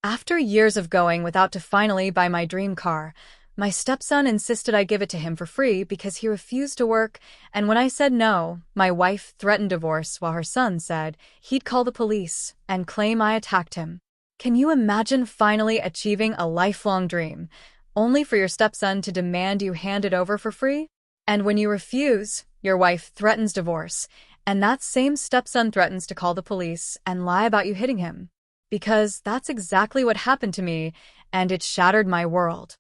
After years of going without to finally buy my dream car, my stepson insisted I give it to him for free because he refused to work, and when I said no, my wife threatened divorce while her son said he'd call the police and claim I attacked him. Can you imagine finally achieving a lifelong dream, only for your stepson to demand you hand it over for free? And when you refuse, your wife threatens divorce, and that same stepson threatens to call the police and lie about you hitting him. Because that's exactly what happened to me, and it shattered my world.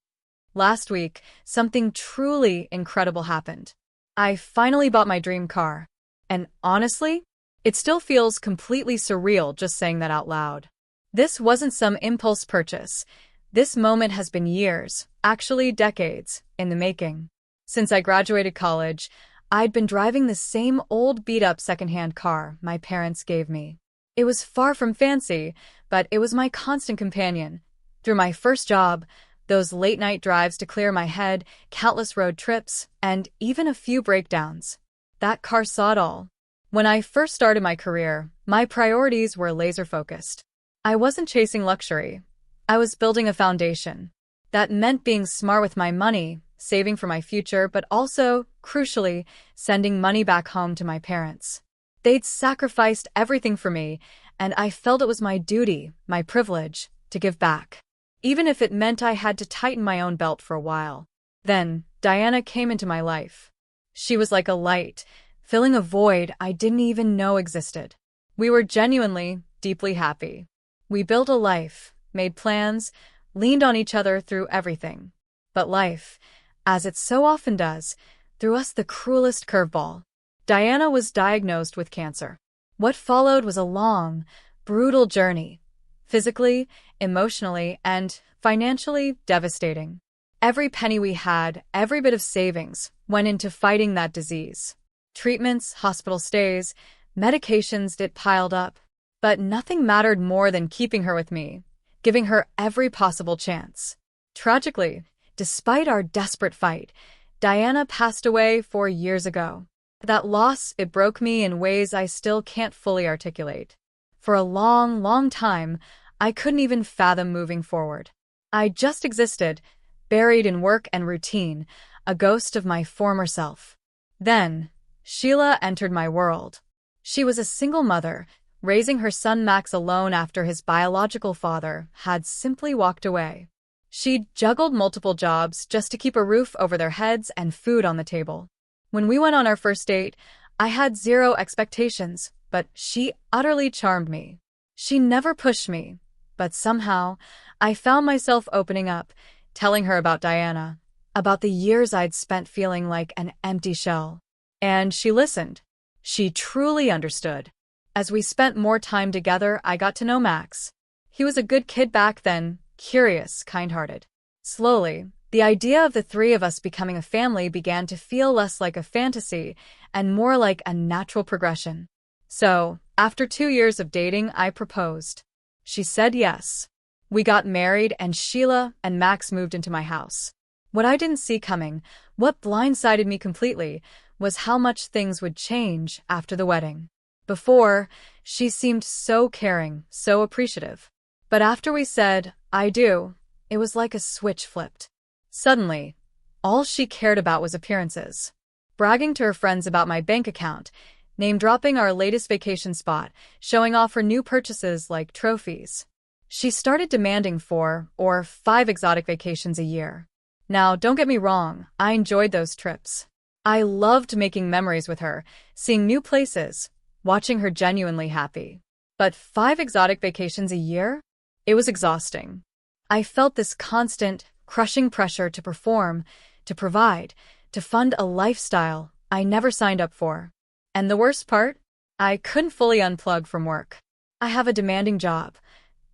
Last week, something truly incredible happened. I finally bought my dream car. And honestly, it still feels completely surreal just saying that out loud. This wasn't some impulse purchase. This moment has been years, actually decades, in the making. Since I graduated college, I'd been driving the same old beat-up secondhand car my parents gave me. It was far from fancy, but it was my constant companion. Through my first job, those late-night drives to clear my head, countless road trips, and even a few breakdowns. That car saw it all. When I first started my career, my priorities were laser-focused. I wasn't chasing luxury. I was building a foundation. That meant being smart with my money, saving for my future, but also, crucially, sending money back home to my parents. They'd sacrificed everything for me, and I felt it was my duty, my privilege, to give back. Even if it meant I had to tighten my own belt for a while. Then, Diana came into my life. She was like a light, filling a void I didn't even know existed. We were genuinely, deeply happy. We built a life, made plans, leaned on each other through everything. But life, as it so often does, threw us the cruelest curveball. Diana was diagnosed with cancer. What followed was a long, brutal journey. Physically, emotionally, and financially devastating. Every penny we had, every bit of savings, went into fighting that disease. Treatments, hospital stays, medications that piled up. But nothing mattered more than keeping her with me, giving her every possible chance. Tragically, despite our desperate fight, Diana passed away 4 years ago. That loss, it broke me in ways I still can't fully articulate. For a long, long time, I couldn't even fathom moving forward. I just existed, buried in work and routine, a ghost of my former self. Then, Sheila entered my world. She was a single mother, raising her son Max alone after his biological father had simply walked away. She'd juggled multiple jobs just to keep a roof over their heads and food on the table. When we went on our first date, I had zero expectations, but she utterly charmed me. She never pushed me, but somehow, I found myself opening up, telling her about Diana, about the years I'd spent feeling like an empty shell. And she listened. She truly understood. As we spent more time together, I got to know Max. He was a good kid back then, curious, kind-hearted. Slowly, the idea of the three of us becoming a family began to feel less like a fantasy and more like a natural progression. So, after 2 years of dating, I proposed. She said yes. We got married, and Sheila and Max moved into my house. What I didn't see coming, what blindsided me completely, was how much things would change after the wedding. Before, she seemed so caring, so appreciative. But after we said, "I do," it was like a switch flipped. Suddenly, all she cared about was appearances. Bragging to her friends about my bank account, name-dropping our latest vacation spot, showing off her new purchases like trophies. She started demanding 4 or 5 exotic vacations a year. Now, don't get me wrong, I enjoyed those trips. I loved making memories with her, seeing new places, watching her genuinely happy. But 5 exotic vacations a year? It was exhausting. I felt this constant, crushing pressure to perform, to provide, to fund a lifestyle I never signed up for. And the worst part? I couldn't fully unplug from work. I have a demanding job.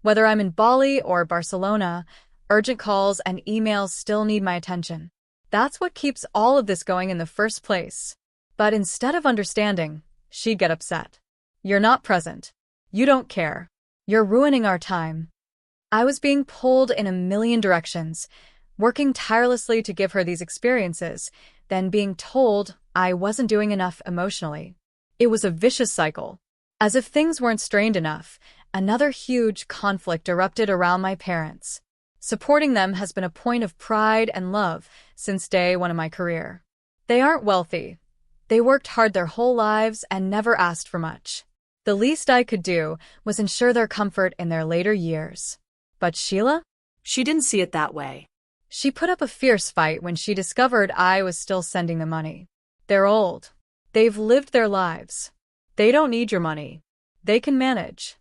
Whether I'm in Bali or Barcelona, urgent calls and emails still need my attention. That's what keeps all of this going in the first place. But instead of understanding, she'd get upset. "You're not present. You don't care. You're ruining our time." I was being pulled in a million directions, working tirelessly to give her these experiences, then being told I wasn't doing enough emotionally. It was a vicious cycle. As if things weren't strained enough, Another huge conflict erupted around my parents. Supporting them has been a point of pride and love since day one of my career. They aren't wealthy. They worked hard their whole lives and never asked for much. The least I could do was ensure their comfort in their later years. But Sheila? She didn't see it that way. She put up a fierce fight when she discovered I was still sending the money. They're old. They've lived their lives. They don't need your money. They can manage.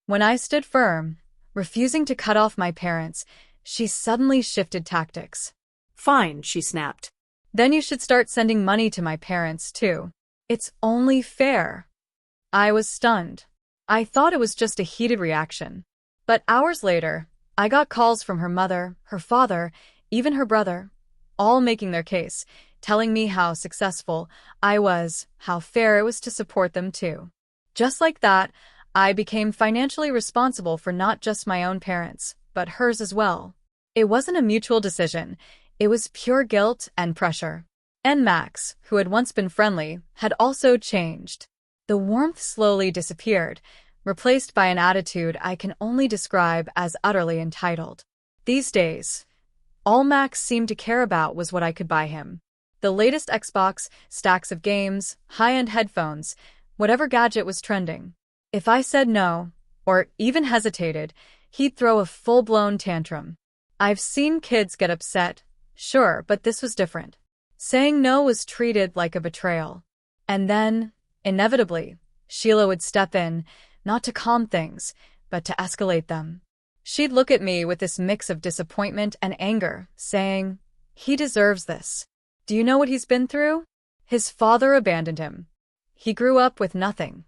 When I stood firm, refusing to cut off my parents, she suddenly shifted tactics. Fine, she snapped. Then you should start sending money to my parents, too. It's only fair. I was stunned. I thought it was just a heated reaction. But hours later, I got calls from her mother, her father, even her brother, all making their case, telling me how successful I was, how fair it was to support them too. Just like that, I became financially responsible for not just my own parents, but hers as well. It wasn't a mutual decision. It was pure guilt and pressure. And Max, who had once been friendly, had also changed. The warmth slowly disappeared, replaced by an attitude I can only describe as utterly entitled. These days, all Max seemed to care about was what I could buy him. The latest Xbox, stacks of games, high-end headphones, whatever gadget was trending. If I said no, or even hesitated, he'd throw a full-blown tantrum. I've seen kids get upset, sure, but this was different. Saying no was treated like a betrayal. And then, inevitably, Sheila would step in, not to calm things, but to escalate them. She'd look at me with this mix of disappointment and anger, saying, "He deserves this. Do you know what he's been through? His father abandoned him. He grew up with nothing."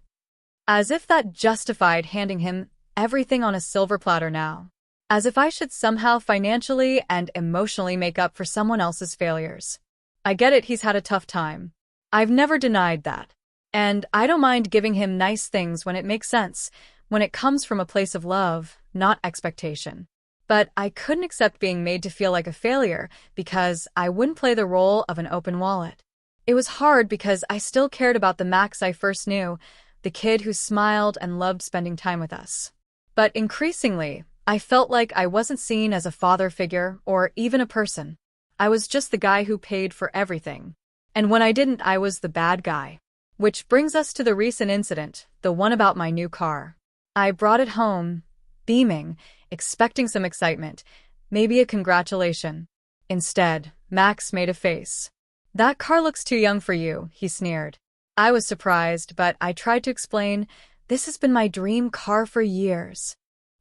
As if that justified handing him everything on a silver platter now. As if I should somehow financially and emotionally make up for someone else's failures. I get it, he's had a tough time. I've never denied that. And I don't mind giving him nice things when it makes sense, when it comes from a place of love, not expectation. But I couldn't accept being made to feel like a failure because I wouldn't play the role of an open wallet. It was hard because I still cared about the Max I first knew, the kid who smiled and loved spending time with us. But increasingly, I felt like I wasn't seen as a father figure or even a person. I was just the guy who paid for everything. And when I didn't, I was the bad guy. Which brings us to the recent incident, the one about my new car. I brought it home, beaming, expecting some excitement, maybe a congratulation. Instead, Max made a face. "That car looks too young for you," he sneered. I was surprised, but I tried to explain, "This has been my dream car for years."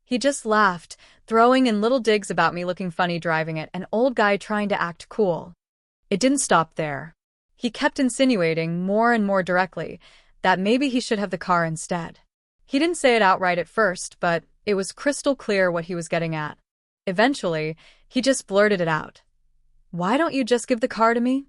He just laughed, throwing in little digs about me looking funny driving it, an old guy trying to act cool. It didn't stop there. He kept insinuating more and more directly that maybe he should have the car instead. He didn't say it outright at first, but it was crystal clear what he was getting at. Eventually, he just blurted it out. "Why don't you just give the car to me?"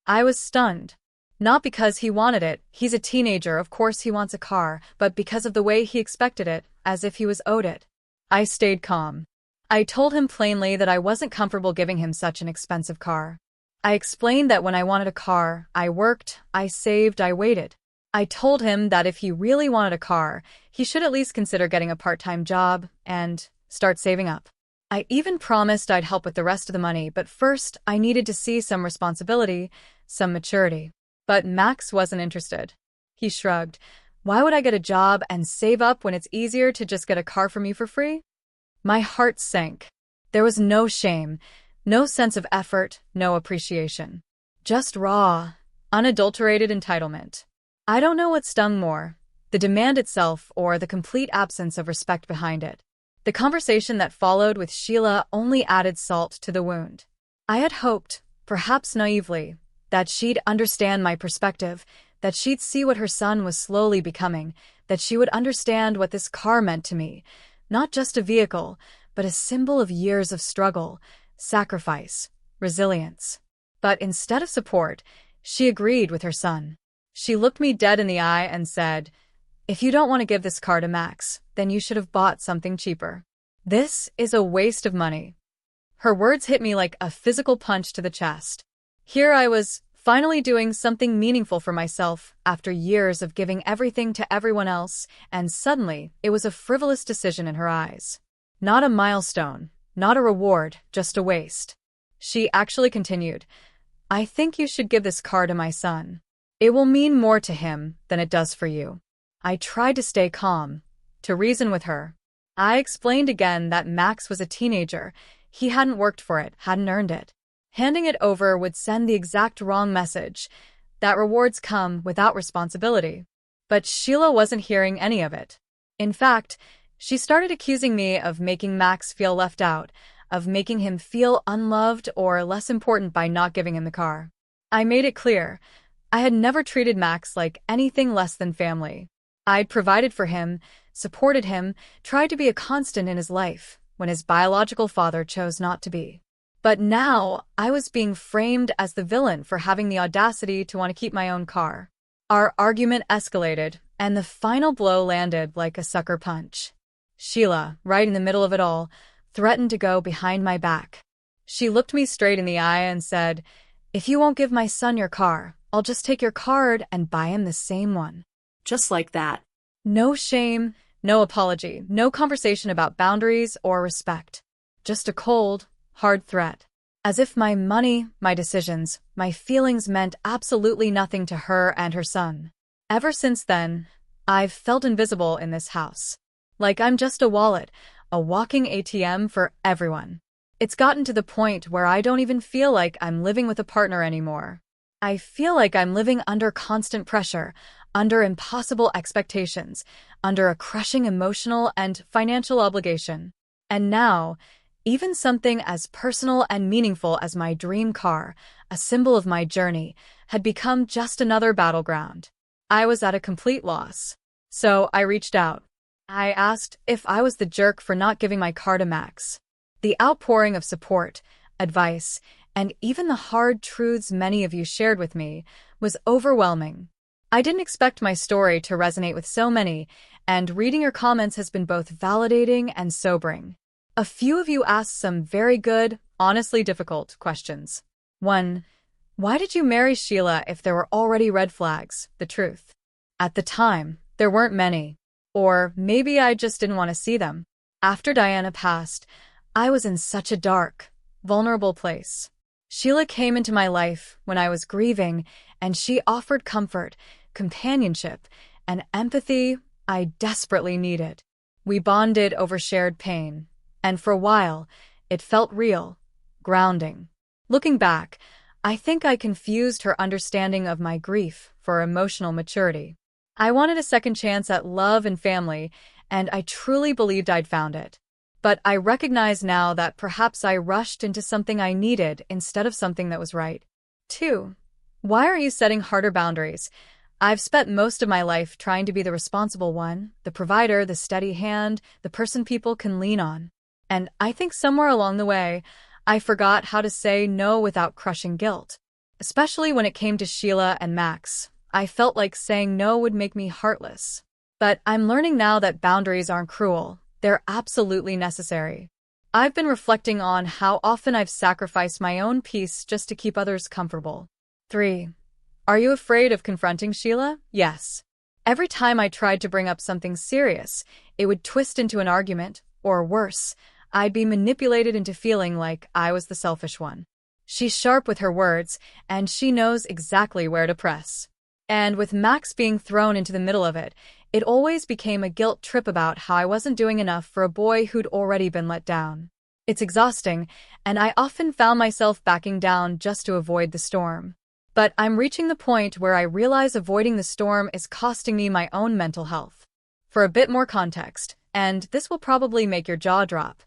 I was stunned. Not because he wanted it, he's a teenager, of course he wants a car, but because of the way he expected it, as if he was owed it. I stayed calm. I told him plainly that I wasn't comfortable giving him such an expensive car. I explained that when I wanted a car, I worked, I saved, I waited. I told him that if he really wanted a car, he should at least consider getting a part-time job and start saving up. I even promised I'd help with the rest of the money, but first I needed to see some responsibility, some maturity. But Max wasn't interested. He shrugged. "Why would I get a job and save up when it's easier to just get a car from you for free?" My heart sank. There was no shame, no sense of effort, no appreciation. Just raw, unadulterated entitlement. I don't know what stung more, the demand itself or the complete absence of respect behind it. The conversation that followed with Sheila only added salt to the wound. I had hoped, perhaps naively, that she'd understand my perspective, that she'd see what her son was slowly becoming, that she would understand what this car meant to me, not just a vehicle, but a symbol of years of struggle, sacrifice, resilience. But instead of support, she agreed with her son. She looked me dead in the eye and said, "If you don't want to give this car to Max, then you should have bought something cheaper. This is a waste of money." Her words hit me like a physical punch to the chest. Here I was, Finally doing something meaningful for myself after years of giving everything to everyone else, and suddenly it was a frivolous decision in her eyes. Not a milestone, not a reward, just a waste. She actually continued, I think you should give this car to my son. It will mean more to him than it does for you. I tried to stay calm, to reason with her. I explained again that Max was a teenager. He hadn't worked for it, hadn't earned it. Handing it over would send the exact wrong message, that rewards come without responsibility. But Sheila wasn't hearing any of it. In fact, she started accusing me of making Max feel left out, of making him feel unloved or less important by not giving him the car. I made it clear, I had never treated Max like anything less than family. I'd provided for him, supported him, tried to be a constant in his life, when his biological father chose not to be. But now, I was being framed as the villain for having the audacity to want to keep my own car. Our argument escalated, and the final blow landed like a sucker punch. Sheila, right in the middle of it all, threatened to go behind my back. She looked me straight in the eye and said, If you won't give my son your car, I'll just take your card and buy him the same one. Just like that. No shame, no apology, no conversation about boundaries or respect. Just a cold, hard threat. As if my money, my decisions, my feelings meant absolutely nothing to her and her son. Ever since then, I've felt invisible in this house. Like I'm just a wallet, a walking ATM for everyone. It's gotten to the point where I don't even feel like I'm living with a partner anymore. I feel like I'm living under constant pressure, under impossible expectations, under a crushing emotional and financial obligation. And now, even something as personal and meaningful as my dream car, a symbol of my journey, had become just another battleground. I was at a complete loss. So I reached out. I asked if I was the jerk for not giving my car to Max. The outpouring of support, advice, and even the hard truths many of you shared with me was overwhelming. I didn't expect my story to resonate with so many, and reading your comments has been both validating and sobering. A few of you asked some very good, honestly difficult questions. 1. Why did you marry Sheila if there were already red flags? The truth. At the time, there weren't many. Or maybe I just didn't want to see them. After Diana passed, I was in such a dark, vulnerable place. Sheila came into my life when I was grieving, and she offered comfort, companionship, and empathy I desperately needed. We bonded over shared pain, and for a while, it felt real, grounding. Looking back, I think I confused her understanding of my grief for emotional maturity. I wanted a second chance at love and family, and I truly believed I'd found it. But I recognize now that perhaps I rushed into something I needed instead of something that was right. 2. Why are you setting harder boundaries? I've spent most of my life trying to be the responsible one, the provider, the steady hand, the person people can lean on. And I think somewhere along the way, I forgot how to say no without crushing guilt. Especially when it came to Sheila and Max, I felt like saying no would make me heartless. But I'm learning now that boundaries aren't cruel. They're absolutely necessary. I've been reflecting on how often I've sacrificed my own peace just to keep others comfortable. 3. Are you afraid of confronting Sheila? Yes. Every time I tried to bring up something serious, it would twist into an argument, or worse, I'd be manipulated into feeling like I was the selfish one. She's sharp with her words, and she knows exactly where to press. And with Max being thrown into the middle of it, it always became a guilt trip about how I wasn't doing enough for a boy who'd already been let down. It's exhausting, and I often found myself backing down just to avoid the storm. But I'm reaching the point where I realize avoiding the storm is costing me my own mental health. For a bit more context, and this will probably make your jaw drop,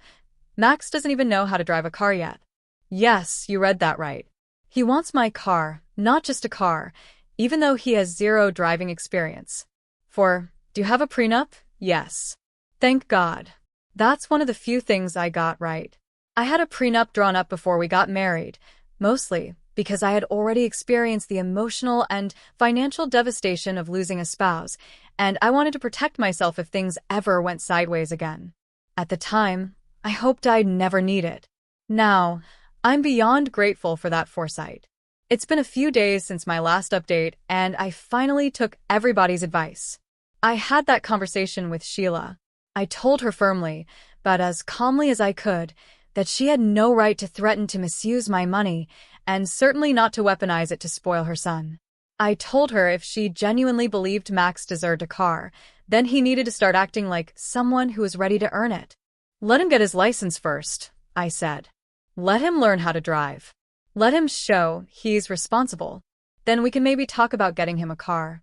Max doesn't even know how to drive a car yet. Yes, you read that right. He wants my car, not just a car, even though he has zero driving experience. 4. Do you have a prenup? Yes. Thank God. That's one of the few things I got right. I had a prenup drawn up before we got married, mostly because I had already experienced the emotional and financial devastation of losing a spouse, and I wanted to protect myself if things ever went sideways again. At the time, I hoped I'd never need it. Now, I'm beyond grateful for that foresight. It's been a few days since my last update, and I finally took everybody's advice. I had that conversation with Sheila. I told her firmly, but as calmly as I could, that she had no right to threaten to misuse my money, and certainly not to weaponize it to spoil her son. I told her if she genuinely believed Max deserved a car, then he needed to start acting like someone who was ready to earn it. Let him get his license first, I said. Let him learn how to drive. Let him show he's responsible. Then we can maybe talk about getting him a car.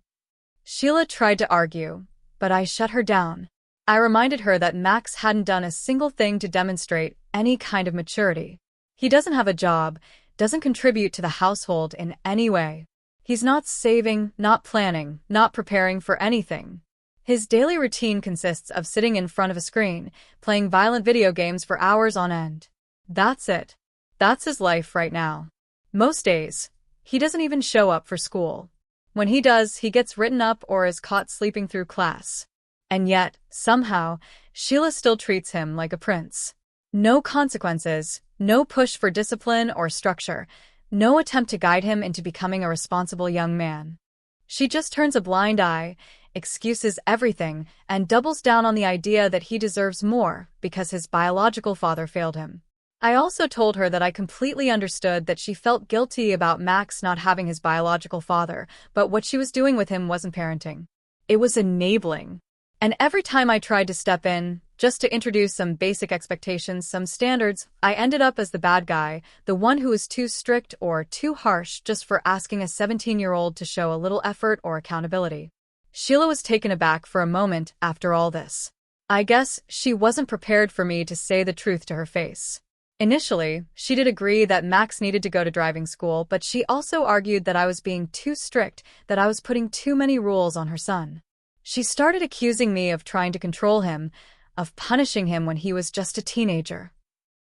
Sheila tried to argue, but I shut her down. I reminded her that Max hadn't done a single thing to demonstrate any kind of maturity. He doesn't have a job, doesn't contribute to the household in any way. He's not saving, not planning, not preparing for anything. His daily routine consists of sitting in front of a screen, playing violent video games for hours on end. That's it. That's his life right now. Most days, he doesn't even show up for school. When he does, he gets written up or is caught sleeping through class. And yet, somehow, Sheila still treats him like a prince. No consequences, no push for discipline or structure, no attempt to guide him into becoming a responsible young man. She just turns a blind eye, excuses everything, and doubles down on the idea that he deserves more because his biological father failed him. I also told her that I completely understood that she felt guilty about Max not having his biological father, but what she was doing with him wasn't parenting. It was enabling. And every time I tried to step in, just to introduce some basic expectations, some standards, I ended up as the bad guy, the one who was too strict or too harsh just for asking a 17-year-old to show a little effort or accountability. Sheila was taken aback for a moment after all this. I guess she wasn't prepared for me to say the truth to her face. Initially, she did agree that Max needed to go to driving school, but she also argued that I was being too strict, that I was putting too many rules on her son. She started accusing me of trying to control him, of punishing him when he was just a teenager.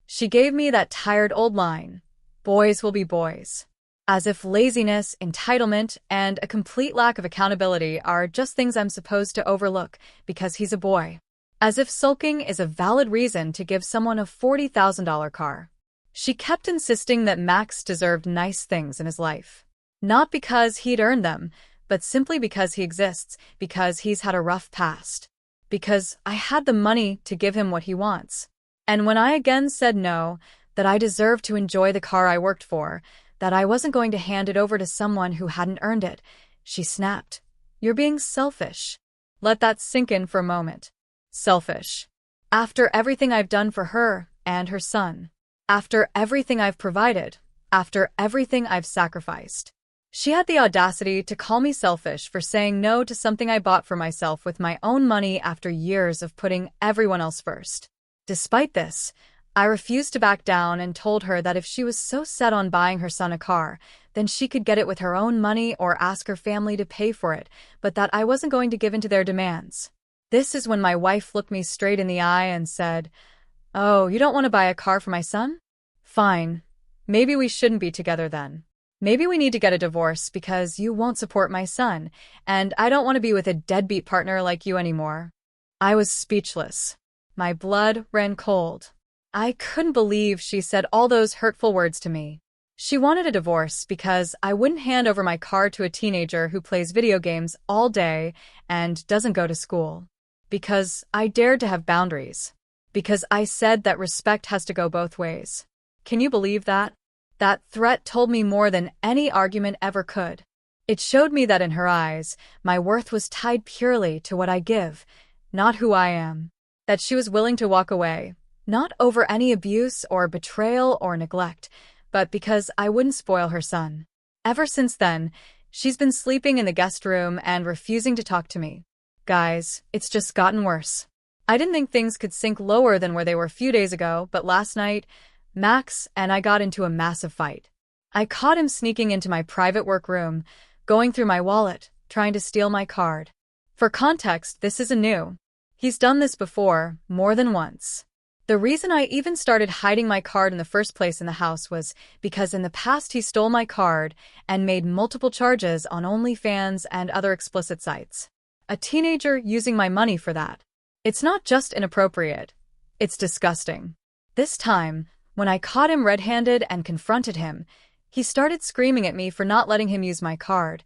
She gave me that tired old line, "Boys will be boys." As if laziness, entitlement, and a complete lack of accountability are just things I'm supposed to overlook because he's a boy. As if sulking is a valid reason to give someone a $40,000 car. She kept insisting that Max deserved nice things in his life. Not because he'd earned them, but simply because he exists, because he's had a rough past. Because I had the money to give him what he wants. And when I again said no, that I deserved to enjoy the car I worked for, that I wasn't going to hand it over to someone who hadn't earned it, she snapped. You're being selfish. Let that sink in for a moment. Selfish. After everything I've done for her and her son. After everything I've provided. After everything I've sacrificed. She had the audacity to call me selfish for saying no to something I bought for myself with my own money after years of putting everyone else first. Despite this, I refused to back down and told her that if she was so set on buying her son a car, then she could get it with her own money or ask her family to pay for it, but that I wasn't going to give in to their demands. This is when my wife looked me straight in the eye and said, "Oh, you don't want to buy a car for my son? Fine. Maybe we shouldn't be together then. Maybe we need to get a divorce because you won't support my son, and I don't want to be with a deadbeat partner like you anymore." I was speechless. My blood ran cold. I couldn't believe she said all those hurtful words to me. She wanted a divorce because I wouldn't hand over my car to a teenager who plays video games all day and doesn't go to school. Because I dared to have boundaries. Because I said that respect has to go both ways. Can you believe that? That threat told me more than any argument ever could. It showed me that in her eyes, my worth was tied purely to what I give, not who I am. That she was willing to walk away, not over any abuse or betrayal or neglect, but because I wouldn't spoil her son. Ever since then, she's been sleeping in the guest room and refusing to talk to me. Guys, it's just gotten worse. I didn't think things could sink lower than where they were a few days ago, but last night, Max and I got into a massive fight. I caught him sneaking into my private work room, going through my wallet, trying to steal my card. For context, this isn't new. He's done this before, more than once. The reason I even started hiding my card in the first place in the house was because in the past he stole my card and made multiple charges on OnlyFans and other explicit sites. A teenager using my money for that. It's not just inappropriate. It's disgusting. This time, when I caught him red-handed and confronted him, He started screaming at me for not letting him use my card,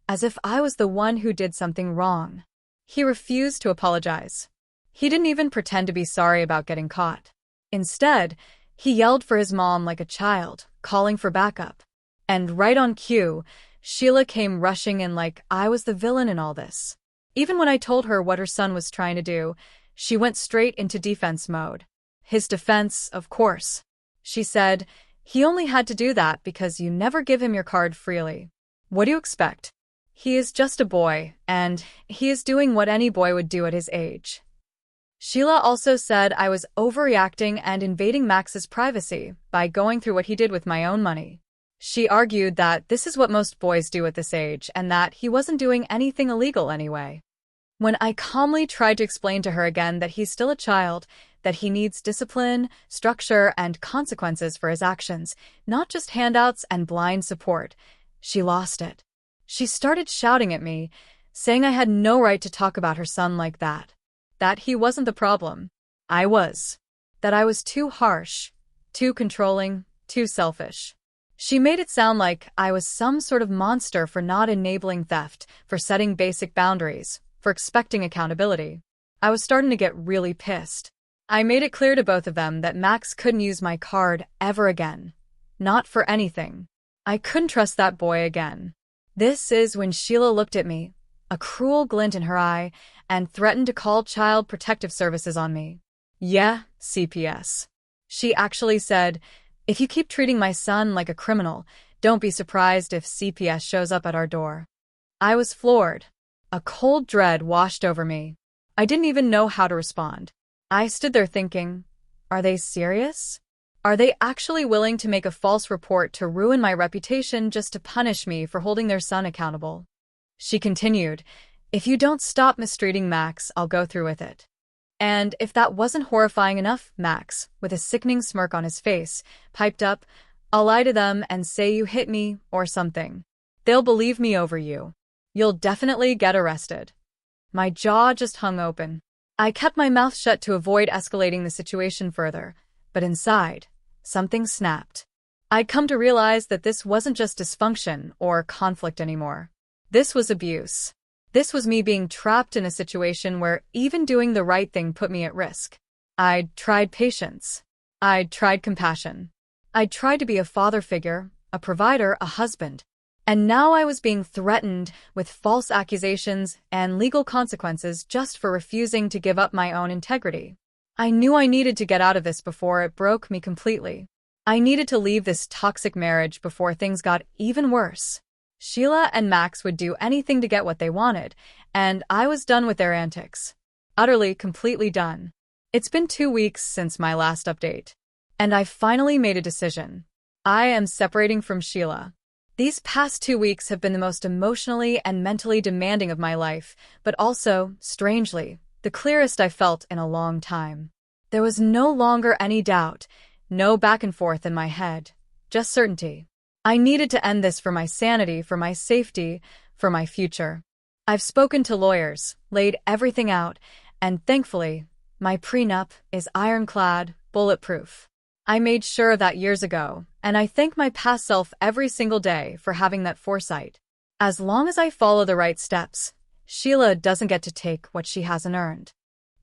as if I was the one who did something wrong. He refused to apologize. He didn't even pretend to be sorry about getting caught. Instead, he yelled for his mom like a child, calling for backup. And right on cue, Sheila came rushing in like I was the villain in all this. Even when I told her what her son was trying to do, she went straight into defense mode. His defense, of course. She said, "He only had to do that because you never give him your card freely. What do you expect? He is just a boy, and he is doing what any boy would do at his age." Sheila also said I was overreacting and invading Max's privacy by going through what he did with my own money. She argued that this is what most boys do at this age and that he wasn't doing anything illegal anyway. When I calmly tried to explain to her again that he's still a child, that he needs discipline, structure, and consequences for his actions, not just handouts and blind support, she lost it. She started shouting at me, saying I had no right to talk about her son like that. That he wasn't the problem. I was. That I was too harsh, too controlling, too selfish. She made it sound like I was some sort of monster for not enabling theft, for setting basic boundaries, for expecting accountability. I was starting to get really pissed. I made it clear to both of them that Max couldn't use my card ever again. Not for anything. I couldn't trust that boy again. This is when Sheila looked at me, a cruel glint in her eye, and threatened to call Child Protective Services on me. Yeah, CPS. She actually said, "If you keep treating my son like a criminal, don't be surprised if CPS shows up at our door." I was floored. A cold dread washed over me. I didn't even know how to respond. I stood there thinking, are they serious? Are they actually willing to make a false report to ruin my reputation just to punish me for holding their son accountable? She continued, "If you don't stop mistreating Max, I'll go through with it." And if that wasn't horrifying enough, Max, with a sickening smirk on his face, piped up, "I'll lie to them and say you hit me or something. They'll believe me over you. You'll definitely get arrested." My jaw just hung open. I kept my mouth shut to avoid escalating the situation further, but inside, something snapped. I'd come to realize that this wasn't just dysfunction or conflict anymore. This was abuse. This was me being trapped in a situation where even doing the right thing put me at risk. I'd tried patience. I'd tried compassion. I'd tried to be a father figure, a provider, a husband. And now I was being threatened with false accusations and legal consequences just for refusing to give up my own integrity. I knew I needed to get out of this before it broke me completely. I needed to leave this toxic marriage before things got even worse. Sheila and Max would do anything to get what they wanted, and I was done with their antics. Utterly, completely done. It's been 2 weeks since my last update, and I finally made a decision. I am separating from Sheila. These past 2 weeks have been the most emotionally and mentally demanding of my life, but also, strangely, the clearest I felt in a long time. There was no longer any doubt, no back and forth in my head, just certainty. I needed to end this for my sanity, for my safety, for my future. I've spoken to lawyers, laid everything out, and thankfully, my prenup is ironclad, bulletproof. I made sure of that years ago, and I thank my past self every single day for having that foresight. As long as I follow the right steps, Sheila doesn't get to take what she hasn't earned.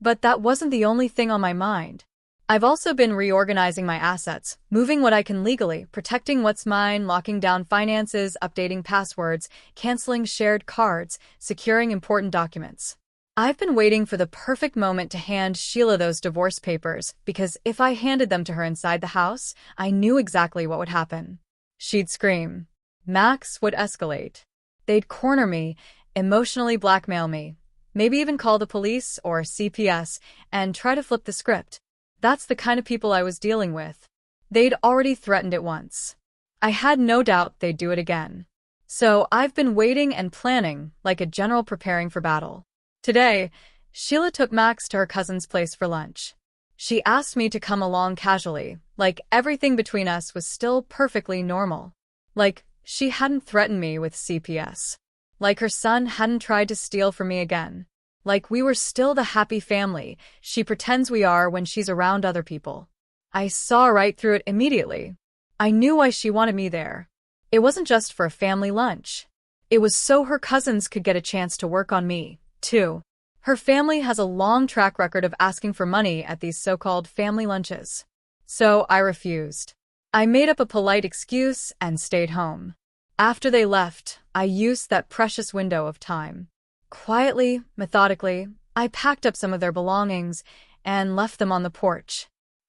But that wasn't the only thing on my mind. I've also been reorganizing my assets, moving what I can legally, protecting what's mine, locking down finances, updating passwords, canceling shared cards, securing important documents. I've been waiting for the perfect moment to hand Sheila those divorce papers because if I handed them to her inside the house, I knew exactly what would happen. She'd scream. Max would escalate. They'd corner me, emotionally blackmail me, maybe even call the police or CPS and try to flip the script. That's the kind of people I was dealing with. They'd already threatened it once. I had no doubt they'd do it again. So I've been waiting and planning, like a general preparing for battle. Today, Sheila took Max to her cousin's place for lunch. She asked me to come along casually, like everything between us was still perfectly normal. Like she hadn't threatened me with CPS. Like her son hadn't tried to steal from me again. Like we were still the happy family she pretends we are when she's around other people. I saw right through it immediately. I knew why she wanted me there. It wasn't just for a family lunch. It was so her cousins could get a chance to work on me, too. Her family has a long track record of asking for money at these so-called family lunches. So I refused. I made up a polite excuse and stayed home. After they left, I used that precious window of time. Quietly, methodically, I packed up some of their belongings and left them on the porch.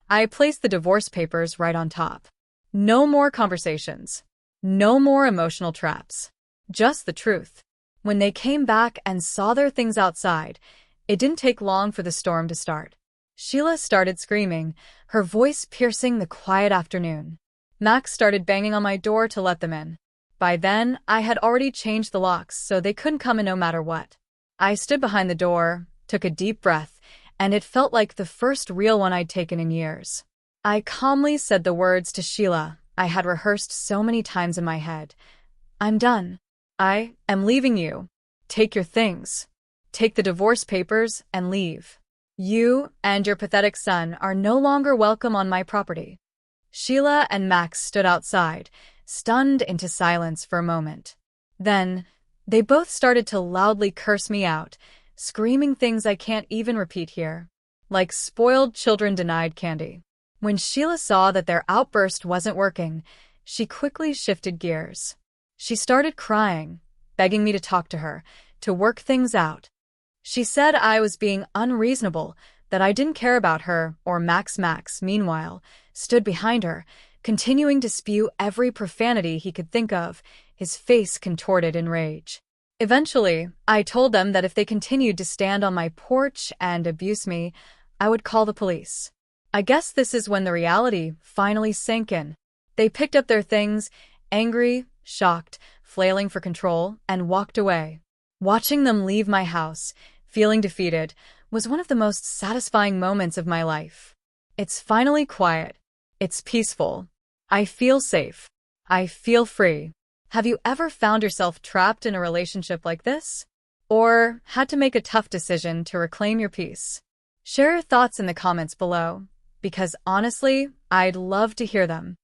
I placed the divorce papers right on top. No more conversations. No more emotional traps. Just the truth. When they came back and saw their things outside, it didn't take long for the storm to start. Sheila started screaming, her voice piercing the quiet afternoon. Max started banging on my door to let them in. By then, I had already changed the locks so they couldn't come in no matter what. I stood behind the door, took a deep breath, and it felt like the first real one I'd taken in years. I calmly said the words to Sheila I had rehearsed so many times in my head. I'm done. I am leaving you. Take your things. Take the divorce papers and leave. You and your pathetic son are no longer welcome on my property. Sheila and Max stood outside, stunned into silence for a moment. Then, they both started to loudly curse me out, screaming things I can't even repeat here. Like spoiled children denied candy. When Sheila saw that their outburst wasn't working, she quickly shifted gears. She started crying, begging me to talk to her, to work things out. She said I was being unreasonable, that I didn't care about her or Max. Max, meanwhile, stood behind her, continuing to spew every profanity he could think of, his face contorted in rage. Eventually, I told them that if they continued to stand on my porch and abuse me, I would call the police. I guess this is when the reality finally sank in. They picked up their things, angry, shocked, flailing for control, and walked away. Watching them leave my house, feeling defeated, was one of the most satisfying moments of my life. It's finally quiet. It's peaceful. I feel safe. I feel free. Have you ever found yourself trapped in a relationship like this? Or had to make a tough decision to reclaim your peace? Share your thoughts in the comments below, because honestly, I'd love to hear them.